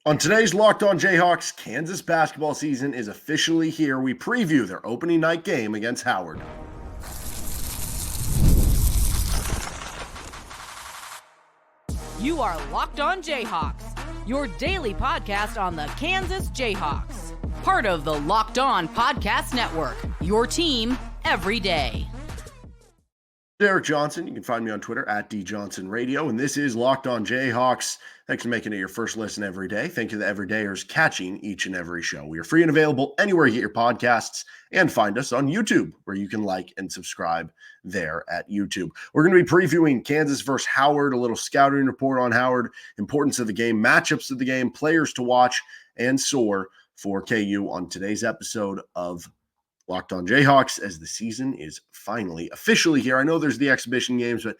On today's Locked On Jayhawks, Kansas basketball season is officially here. We preview their opening night game against Howard. You are Locked On Jayhawks, your daily podcast on the Kansas Jayhawks. Part of the Locked On Podcast Network, your team every day. Derek Johnson, you can find me on Twitter at DJohnsonRadio, and this is Locked On Jayhawks. Thanks for making it your first listen every day. Thank you to the everydayers catching each and every show. We are free and available anywhere you get your podcasts, and find us on YouTube, where you can like and subscribe there at YouTube. We're going to be previewing Kansas versus Howard, a little scouting report on Howard, importance of the game, matchups of the game, players to watch, and soar for KU on today's episode of Locked On Jayhawks, as the season is finally officially here. I know there's the exhibition games, but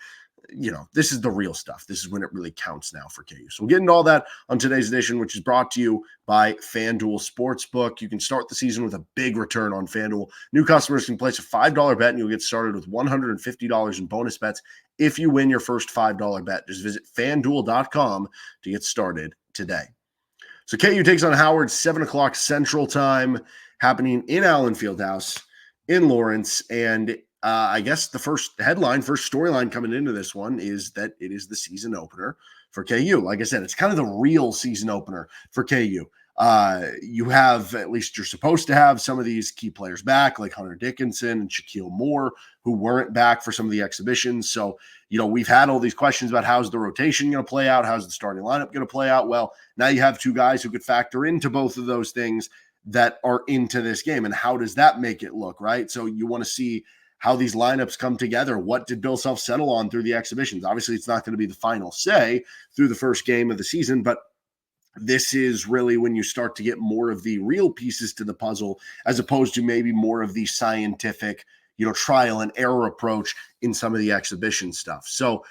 this is the real stuff. This is when it really counts now for KU. So we'll get into all that on today's edition, which is brought to you by FanDuel Sportsbook. You can start the season with a big return on FanDuel. New customers can place a $5 bet, and you'll get started with $150 in bonus bets if you win your first $5 bet. Just visit FanDuel.com to get started today. So KU takes on Howard, 7 o'clock Central Time, happening in Allen Fieldhouse in Lawrence. And I guess the first storyline coming into this one is that it is the season opener for KU. Like I said, it's kind of the real season opener for KU. You have, at least you're supposed to have, some of these key players back, like Hunter Dickinson and Shaquille Moore, who weren't back for some of the exhibitions. So, we've had all these questions about how's the rotation going to play out? How's the starting lineup going to play out? Well, now you have two guys who could factor into both of those things that are into this game. And how does that make it look, right? So you want to see how these lineups come together. What did Bill Self settle on through the exhibitions? Obviously, it's not going to be the final say through the first game of the season, but this is really when you start to get more of the real pieces to the puzzle, as opposed to maybe more of the scientific, trial and error approach in some of the exhibition stuff. So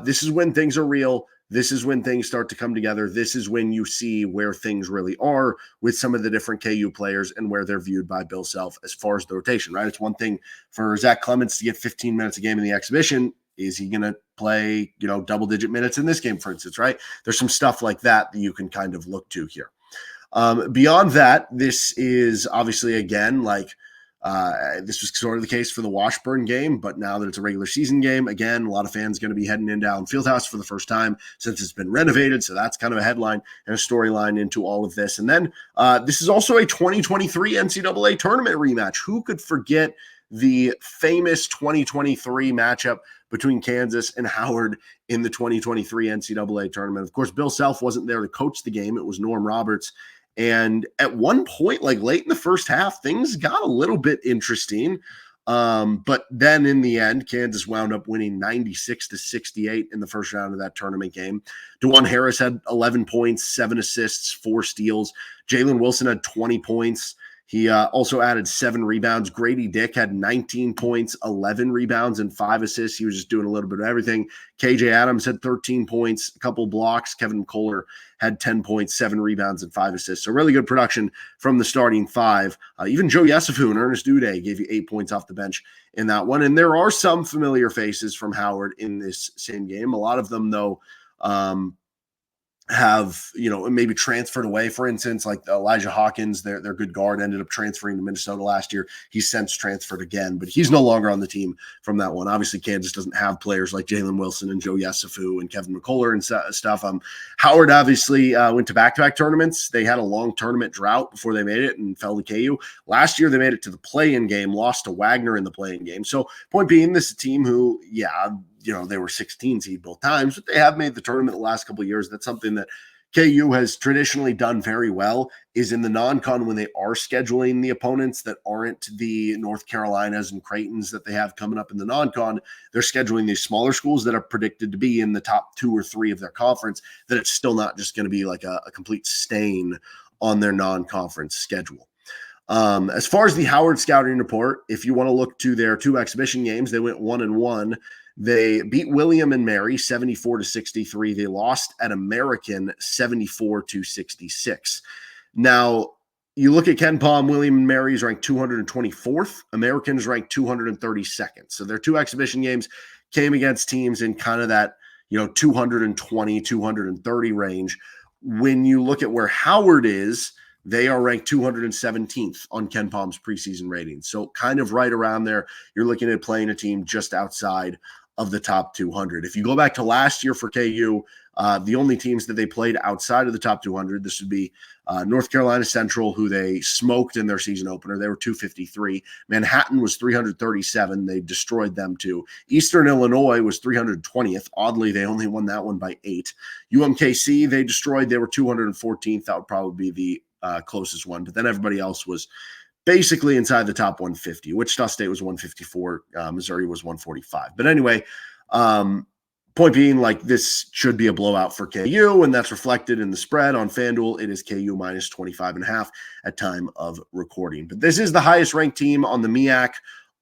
this is when things are real. This is when things start to come together. This is when you see where things really are with some of the different KU players and where they're viewed by Bill Self as far as the rotation, right? It's one thing for Zach Clemens to get 15 minutes a game in the exhibition. Is he going to play, double-digit minutes in this game, for instance, right? There's some stuff like that you can kind of look to here. Beyond that, this is obviously, again, this was sort of the case for the Washburn game, but now that it's a regular season game, again, a lot of fans going to be heading into Allen Fieldhouse for the first time since it's been renovated. So that's kind of a headline and a storyline into all of this. And then this is also a 2023 NCAA tournament rematch. Who could forget the famous 2023 matchup between Kansas and Howard in the 2023 NCAA tournament? Of course, Bill Self wasn't there to coach the game. It was Norm Roberts. And at one point, late in the first half, things got a little bit interesting. But then in the end, Kansas wound up winning 96-68 in the first round of that tournament game. DeJuan Harris had 11 points, 7 assists, 4 steals. Jalen Wilson had 20 points. He also added 7 rebounds. Grady Dick had 19 points, 11 rebounds, and 5 assists. He was just doing a little bit of everything. KJ Adams had 13 points, a couple blocks. Kevin Kohler had 10 points, 7 rebounds, and 5 assists. So really good production from the starting 5. Even Joe Yesufu and Ernest Uday gave you 8 points off the bench in that one. And there are some familiar faces from Howard in this same game. A lot of them, though, have maybe transferred away. For instance, like Elijah Hawkins, their good guard, ended up transferring to Minnesota last year. He's since transferred again, but he's no longer on the team from that one. Obviously, Kansas doesn't have players like Jalen Wilson and Joe Yesufu and Kevin McCullough and stuff. Howard obviously went to back-to-back tournaments. They had a long tournament drought before they made it and fell to KU. Last year, they made it to the play-in game, lost to Wagner in the play-in game. So point being, this is a team who, they were 16 seed both times, but they have made the tournament the last couple of years. That's something that KU has traditionally done very well, is in the non-con when they are scheduling the opponents that aren't the North Carolinas and Creightons that they have coming up in the non-con. They're scheduling these smaller schools that are predicted to be in the top 2 or 3 of their conference, that it's still not just going to be like a complete stain on their non-conference schedule. As far as the Howard scouting report, if you want to look to their 2 exhibition games, they went 1-1. They beat William and Mary 74-63. They lost at American 74-66. Now, you look at Ken Palm, William and Mary is ranked 224th. American is ranked 232nd. So their 2 exhibition games came against teams in kind of that, 220, 230 range. when you look at where Howard is, they are ranked 217th on Ken Palm's preseason ratings. So kind of right around there. You're looking at playing a team just outside of the top 200. If you go back to last year for KU, the only teams that they played outside of the top 200, this would be North Carolina Central, who they smoked in their season opener. They were 253. Manhattan was 337. They destroyed them too. Eastern Illinois was 320th. Oddly, they only won that one by 8. UMKC, they destroyed. They were 214th. That would probably be the closest one. But then everybody else was basically inside the top 150. Wichita State was 154. Missouri was 145. But anyway, point being, like, this should be a blowout for KU, and that's reflected in the spread on FanDuel. It is KU minus 25.5 at time of recording. But this is the highest ranked team on the MEAC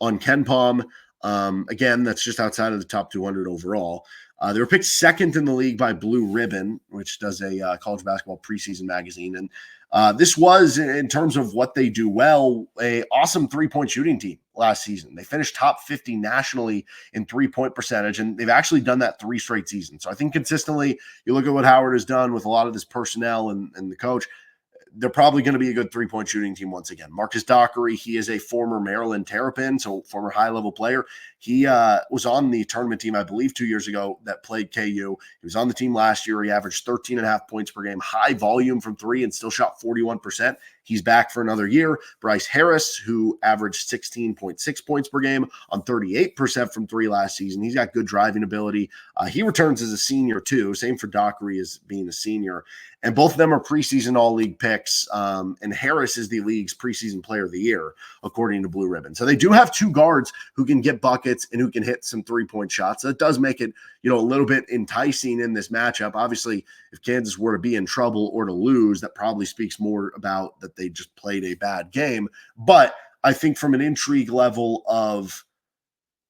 on Ken Palm. Again, that's just outside of the top 200 overall. They were picked second in the league by Blue Ribbon, which does a college basketball preseason magazine. And this was, in terms of what they do well, a awesome three-point shooting team last season. They finished top 50 nationally in three-point percentage, and they've actually done that 3 straight seasons. So I think consistently, you look at what Howard has done with a lot of this personnel and the coach, they're probably going to be a good three-point shooting team once again. Marcus Dockery, he is a former Maryland Terrapin, so former high-level player. He was on the tournament team, I believe, 2 years ago that played KU. He was on the team last year. He averaged 13.5 points per game, high volume from 3, and still shot 41%. He's back for another year. Bryce Harris, who averaged 16.6 points per game on 38% from 3 last season. He's got good driving ability. He returns as a senior too. Same for Dockery as being a senior. And both of them are preseason all-league picks. And Harris is the league's preseason player of the year, according to Blue Ribbon. So they do have 2 guards who can get buckets and who can hit some three-point shots. That does make it, a little bit enticing in this matchup. Obviously, if Kansas were to be in trouble or to lose, that probably speaks more about that they just played a bad game. But I think from an intrigue level of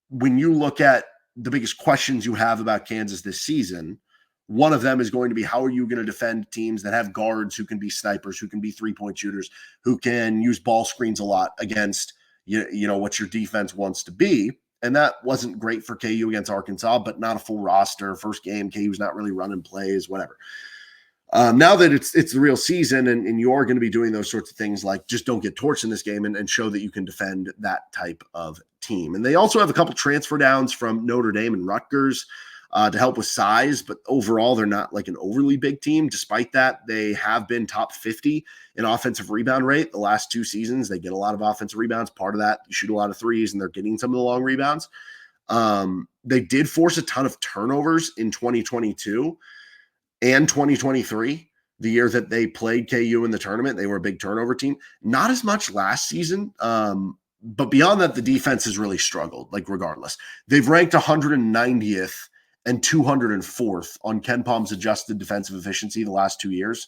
when you look at the biggest questions you have about Kansas this season, one of them is going to be, how are you going to defend teams that have guards who can be snipers, who can be three-point shooters, who can use ball screens a lot against, what your defense wants to be. And that wasn't great for KU against Arkansas, but not a full roster. First game, KU's not really running plays, whatever. Now that it's the real season and you are going to be doing those sorts of things, like just don't get torched in this game and show that you can defend that type of team. And they also have a couple transfer downs from Notre Dame and Rutgers to help with size, but overall they're not like an overly big team. Despite that, they have been top 50 in offensive rebound rate the last 2 seasons. They get a lot of offensive rebounds. Part of that, you shoot a lot of threes, and they're getting some of the long rebounds. They did force a ton of turnovers in 2022 and 2023, the year that they played KU in the tournament. They were a big turnover team. Not as much last season, but beyond that, the defense has really struggled, like regardless. They've ranked 190th and 204th on Ken Palm's adjusted defensive efficiency the last 2 years.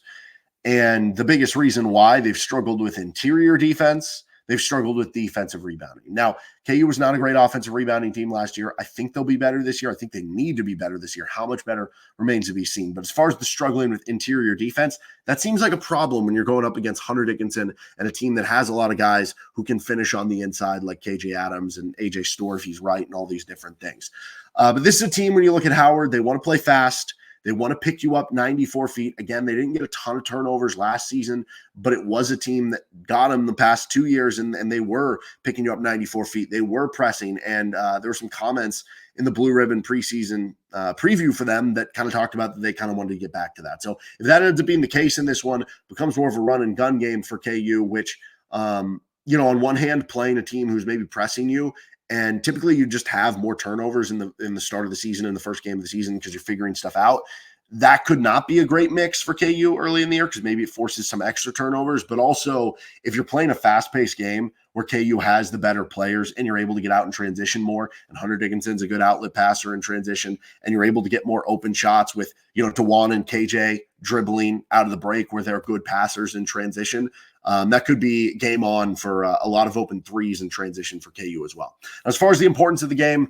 And the biggest reason why they've struggled with interior defense, they've struggled with defensive rebounding. Now, KU was not a great offensive rebounding team last year. I think they'll be better this year. I think they need to be better this year. How much better remains to be seen. But as far as the struggling with interior defense, that seems like a problem when you're going up against Hunter Dickinson and a team that has a lot of guys who can finish on the inside, like KJ Adams and AJ Storr if he's right, and all these different things. But this is a team, when you look at Howard, they want to play fast. They want to pick you up 94 feet. Again, they didn't get a ton of turnovers last season, but it was a team that got them the past 2 years, and they were picking you up 94 feet. They were pressing, and there were some comments in the Blue Ribbon preseason preview for them that kind of talked about that they kind of wanted to get back to that. So if that ends up being the case in this one, becomes more of a run and gun game for KU, which, on one hand, playing a team who's maybe pressing you, and typically you just have more turnovers in the start of the season, in the first game of the season, because you're figuring stuff out. That could not be a great mix for KU early in the year, because maybe it forces some extra turnovers. But also, if you're playing a fast-paced game where KU has the better players and you're able to get out and transition more, and Hunter Dickinson's a good outlet passer in transition, and you're able to get more open shots with, Tawan and KJ dribbling out of the break where they're good passers in transition, that could be game on for a lot of open threes in transition for KU as well. As far as the importance of the game,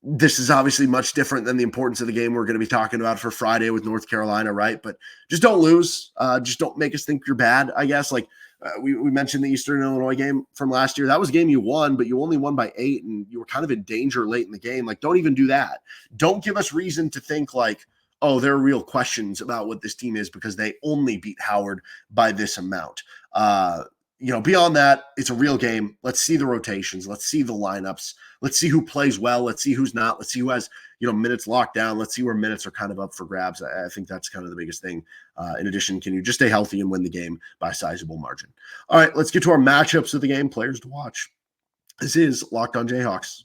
this is obviously much different than the importance of the game we're going to be talking about for Friday with North Carolina, right? But just don't lose. Just don't make us think you're bad, I guess. Like we mentioned the Eastern Illinois game from last year. That was a game you won, but you only won by 8, and you were kind of in danger late in the game. Like, don't even do that. Don't give us reason to think like, oh, there are real questions about what this team is because they only beat Howard by this amount. Beyond that, it's a real game. Let's see the rotations. Let's see the lineups. Let's see who plays well. Let's see who's not. Let's see who has, minutes locked down. Let's see where minutes are kind of up for grabs. I think that's kind of the biggest thing. In addition, can you just stay healthy and win the game by a sizable margin? All right, let's get to our matchups of the game, players to watch. This is Locked on Jayhawks.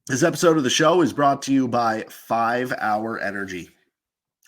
This episode of the show is brought to you by 5 Hour Energy.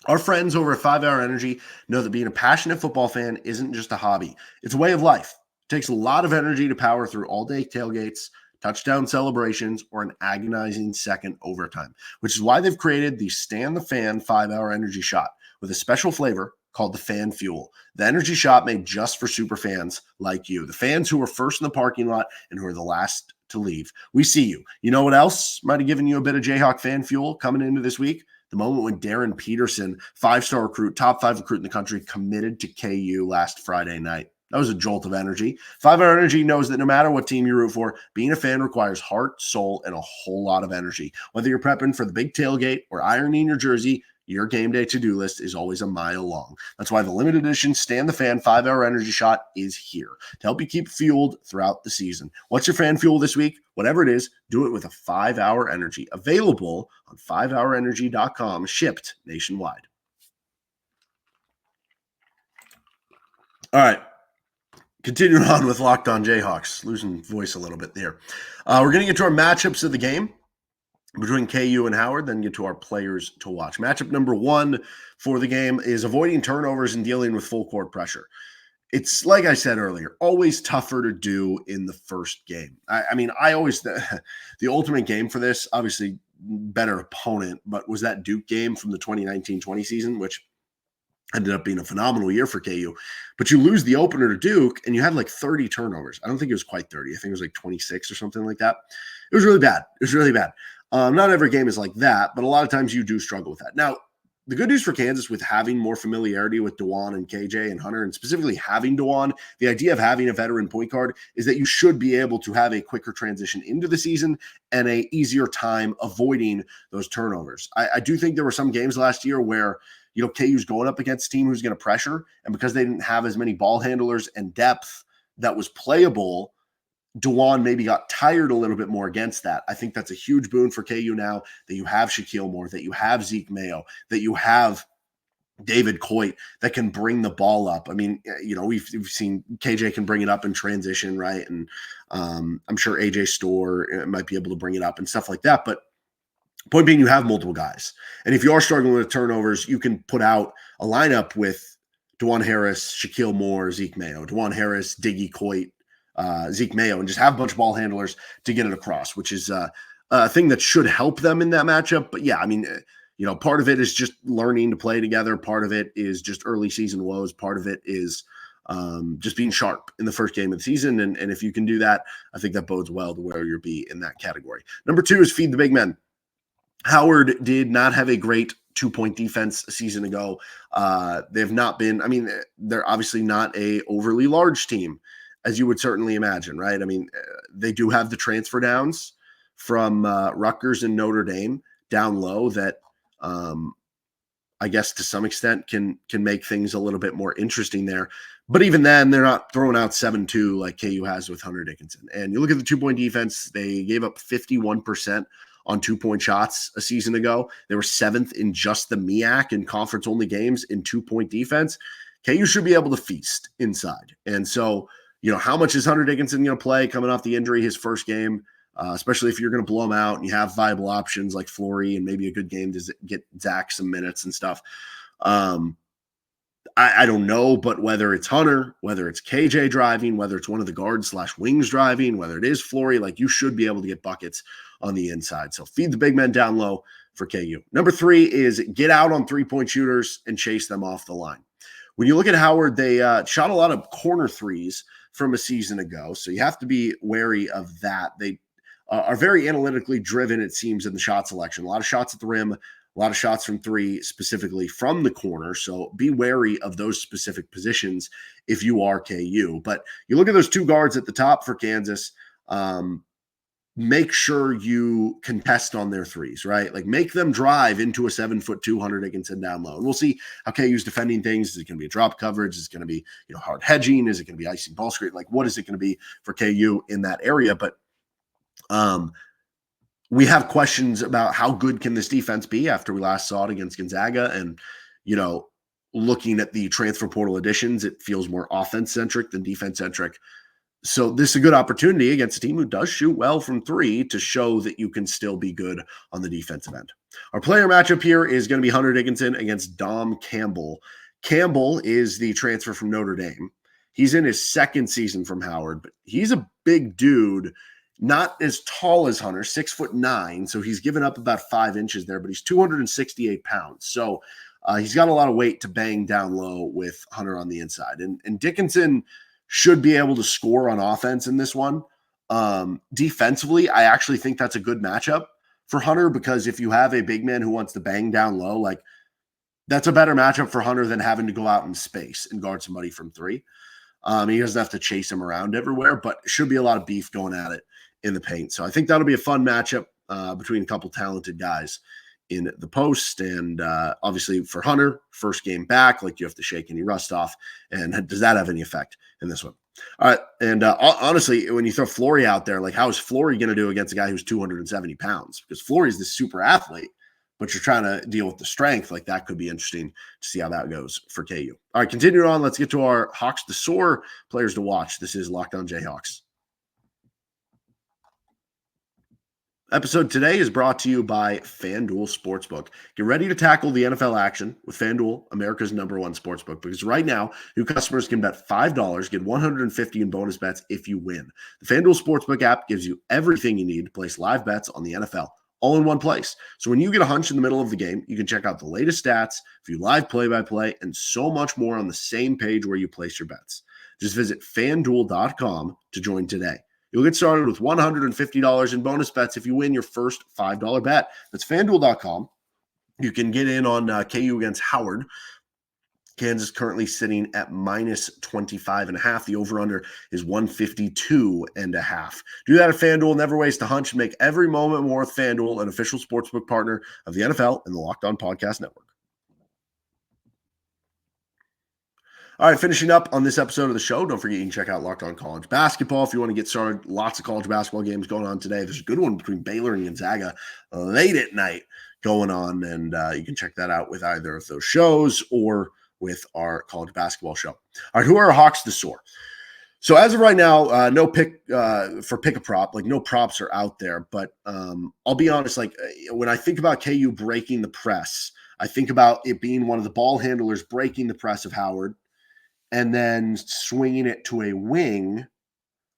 Our friends over at 5 Hour Energy know that being a passionate football fan isn't just a hobby. It's a way of life. It takes a lot of energy to power through all-day tailgates, touchdown celebrations, or an agonizing second overtime, which is why they've created the Stand the Fan 5 Hour Energy Shot with a special flavor called the Fan Fuel. The energy shot made just for super fans like you, the fans who are first in the parking lot and who are the last to leave. We see you. You know what else might have given you a bit of Jayhawk fan fuel coming into this week? The moment when Darren Peterson, 5-star recruit, top 5 recruit in the country, committed to KU last Friday night. That was a jolt of energy. 5 Hour Energy knows that no matter what team you root for, being a fan requires heart, soul, and a whole lot of energy. Whether you're prepping for the big tailgate or ironing your jersey, your game day to-do list is always a mile long. That's why the limited edition Stand the Fan 5 Hour Energy Shot is here to help you keep fueled throughout the season. What's your fan fuel this week? Whatever it is, do it with a 5 Hour Energy. Available on 5hourenergy.com, shipped nationwide. All right. Continuing on with Locked on Jayhawks. Losing voice a little bit there. We're going to get to our matchups of the game between KU and Howard, then get to our players to watch. Matchup number 1 for the game is avoiding turnovers and dealing with full court pressure. It's, like I said earlier, always tougher to do in the first game. I always, the ultimate game for this, obviously better opponent, but was that Duke game from the 2019-20 season, which ended up being a phenomenal year for KU. But you lose the opener to Duke, and you had like 30 turnovers. I don't think it was quite 30. I think it was like 26 or something like that. It was really bad. Not every game is like that, but a lot of times you do struggle with that. Now, the good news for Kansas with having more familiarity with DeJuan and KJ and Hunter, and specifically having DeJuan, the idea of having a veteran point guard is that you should be able to have a quicker transition into the season and a easier time avoiding those turnovers. I do think there were some games last year where KU's going up against a team who's going to pressure, and because they didn't have as many ball handlers and depth that was playable, DeJuan maybe got tired a little bit more against that. I think that's a huge boon for KU now that you have Shaquille Moore, that you have Zeke Mayo, that you have David Coit that can bring the ball up. I mean, we've seen KJ can bring it up in transition, right? And I'm sure AJ Storr might be able to bring it up and stuff like that. But point being, you have multiple guys. And if you are struggling with turnovers, you can put out a lineup with DeJuan Harris, Shaquille Moore, Zeke Mayo, DeJuan Harris, Diggy Coit, Zeke Mayo, and just have a bunch of ball handlers to get it across, which is a thing that should help them in that matchup. But yeah, part of it is just learning to play together. Part of it is just early season woes. Part of it is just being sharp in the first game of the season. And if you can do that, I think that bodes well to where you'll be in that category. Number 2 is feed the big men. Howard did not have a great 2-point defense a season ago. They've not been, they're obviously not a overly large team, as you would certainly imagine, right? They do have the transfer downs from Rutgers and Notre Dame down low that I guess to some extent can make things a little bit more interesting there. But even then, they're not throwing out 7-2 like KU has with Hunter Dickinson. And you look at the 2-point defense, they gave up 51% on 2-point shots a season ago. They were 7th in just the MEAC in conference-only games in 2-point defense. KU should be able to feast inside. And so, how much is Hunter Dickinson going to play coming off the injury his first game, especially if you're going to blow him out and you have viable options like Flory and maybe a good game to get Zach some minutes and stuff. I don't know, but whether it's Hunter, whether it's KJ driving, whether it's one of the guards / wings driving, whether it is Flory, you should be able to get buckets on the inside. So feed the big men down low for KU. Number 3 is get out on 3-point shooters and chase them off the line. When you look at Howard, they shot a lot of corner threes from a season ago, so you have to be wary of that. They are very analytically driven, it seems, in the shot selection. A lot of shots at the rim, a lot of shots from 3, specifically from the corner, so be wary of those specific positions if you are KU. But you look at those 2 guards at the top for Kansas, make sure you contest on their threes, right? Like make them drive into a 7'2" Hunter Dickinson down low. And we'll see how KU's defending things. Is it going to be a drop coverage? Is it going to be, hard hedging? Is it going to be icing ball screen? Like what is it going to be for KU in that area? But we have questions about how good can this defense be after we last saw it against Gonzaga. And, looking at the transfer portal additions, it feels more offense-centric than defense-centric. So this is a good opportunity against a team who does shoot well from three to show that you can still be good on the defensive end. Our player matchup here is going to be Hunter Dickinson against Dom Campbell. Campbell is the transfer from Notre Dame. He's in his second season from Howard, but he's a big dude, not as tall as Hunter, 6'9". So he's given up about 5 inches there, but he's 268 pounds. So he's got a lot of weight to bang down low with Hunter on the inside. And Dickinson should be able to score on offense in this one. Defensively, I actually think that's a good matchup for Hunter because if you have a big man who wants to bang down low, like that's a better matchup for Hunter than having to go out in space and guard somebody from three. He doesn't have to chase him around everywhere, but should be a lot of beef going at it in the paint. So I think that'll be a fun matchup between a couple talented guys in the post. And obviously for Hunter, first game back, like you have to shake any rust off. And does that have any effect in this one? All right. And honestly, when you throw Flory out there, like how is Flory going to do against a guy who's 270 pounds? Because Flory's this super athlete, but you're trying to deal with the strength. Like that could be interesting to see how that goes for KU. All right, continuing on. Let's get to our Hawks to Soar players to watch. This is Locked On Jayhawks. Episode today is brought to you by FanDuel Sportsbook. Get ready to tackle the NFL action with FanDuel, America's #1 sportsbook, because right now, new customers can bet $5, get $150 in bonus bets if you win. The FanDuel Sportsbook app gives you everything you need to place live bets on the NFL, all in one place. So when you get a hunch in the middle of the game, you can check out the latest stats, view live play-by-play, and so much more on the same page where you place your bets. Just visit FanDuel.com to join today. You'll get started with $150 in bonus bets if you win your first $5 bet. That's FanDuel.com. You can get in on KU against Howard. Kansas currently sitting at -25.5. The over-under is 152.5. Do that at FanDuel. Never waste a hunch. Make every moment more with FanDuel, an official sportsbook partner of the NFL and the Locked On Podcast Network. All right, finishing up on this episode of the show, don't forget you can check out Locked On College Basketball if you want to get started. Lots of college basketball games going on today. There's a good one between Baylor and Gonzaga late at night going on, and you can check that out with either of those shows or with our college basketball show. All right, who are our Hawks to Soar? So as of right now, no pick for pick a prop, like no props are out there. But I'll be honest, like when I think about KU breaking the press, I think about it being one of the ball handlers breaking the press of Howard, and then swinging it to a wing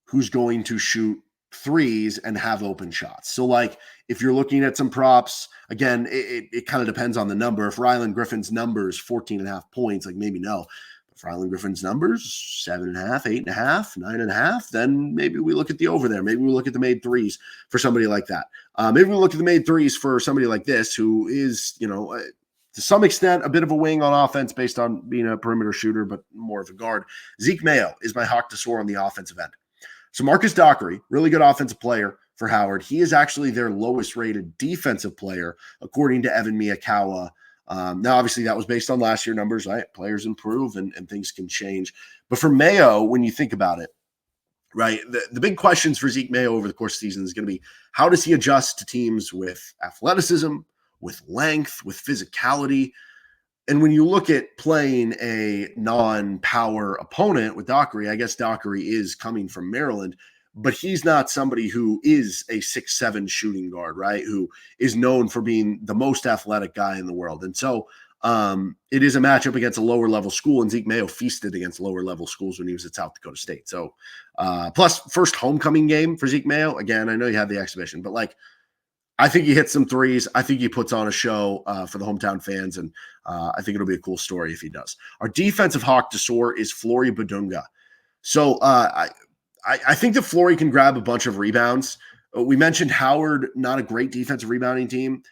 who's going to shoot threes and have open shots. So, like, if you're looking at some props, again, it kind of depends on the number. If Rylan Griffin's number is 14.5 points, like maybe no. If Rylan Griffin's numbers, 7.5, 8.5, 9.5, then maybe we look at the over there. Maybe we look at the made threes for somebody like that. Maybe we look at the made threes for somebody like this who is, to some extent, a bit of a wing on offense based on being a perimeter shooter, but more of a guard. Zeke Mayo is my Hawk to Soar on the offensive end. So Marcus Dockery, really good offensive player for Howard. He is actually their lowest rated defensive player, according to Evan Miyakawa. Now, obviously, that was based on last year numbers, right? Players improve and things can change. But for Mayo, when you think about it, right, the big questions for Zeke Mayo over the course of the season is going to be, how does he adjust to teams with athleticism, with length, with physicality? And when you look at playing a non-power opponent with Dockery, I guess Dockery is coming from Maryland, but he's not somebody who is a 6'7" shooting guard, right? Who is known for being the most athletic guy in the world. And so it is a matchup against a lower level school, and Zeke Mayo feasted against lower level schools when he was at South Dakota State. So plus first homecoming game for Zeke Mayo. Again, I know you have the exhibition, but like, I think he hits some threes. I think he puts on a show for the hometown fans, and I think it'll be a cool story if he does. Our defensive Hawk to Soar is Flory Badunga. So I think that Flory can grab a bunch of rebounds. We mentioned Howard, not a great defensive rebounding team.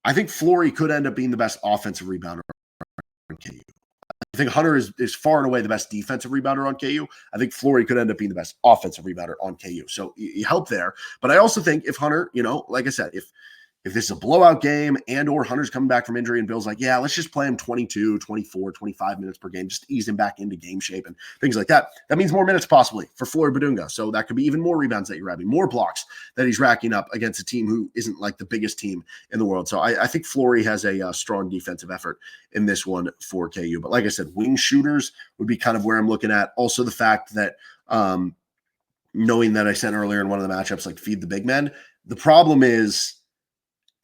I think Flory could end up being the best offensive rebounder in KU. I think Hunter is far and away the best defensive rebounder on KU. I think Flory could end up being the best offensive rebounder on KU. So you help there. But I also think if Hunter, like I said, if this is a blowout game and or Hunter's coming back from injury and Bill's like, yeah, let's just play him 22, 24, 25 minutes per game, just ease him back into game shape and things like that. That means more minutes possibly for Flory Badunga. So that could be even more rebounds that you're having, more blocks that he's racking up against a team who isn't like the biggest team in the world. So I think Flory has a strong defensive effort in this one for KU. But like I said, wing shooters would be kind of where I'm looking at. Also the fact that knowing that I said earlier in one of the matchups, like feed the big men, the problem is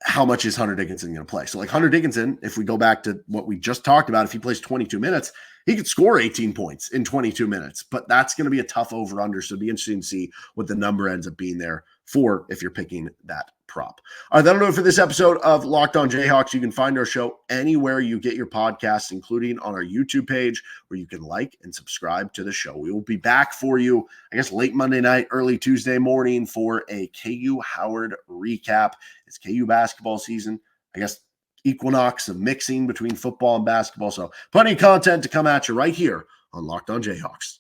how much is Hunter Dickinson going to play? So like Hunter Dickinson, if we go back to what we just talked about, if he plays 22 minutes, he could score 18 points in 22 minutes, but that's going to be a tough over-under. So it'd be interesting to see what the number ends up being there for if you're picking that prop. All right, that'll do it for this episode of Locked On Jayhawks. You can find our show anywhere you get your podcasts, including on our YouTube page, where you can like and subscribe to the show. We will be back for you, I guess, late Monday night, early Tuesday morning for a KU Howard recap. It's KU basketball season, I guess, equinox of mixing between football and basketball. So plenty of content to come at you right here on Locked On Jayhawks.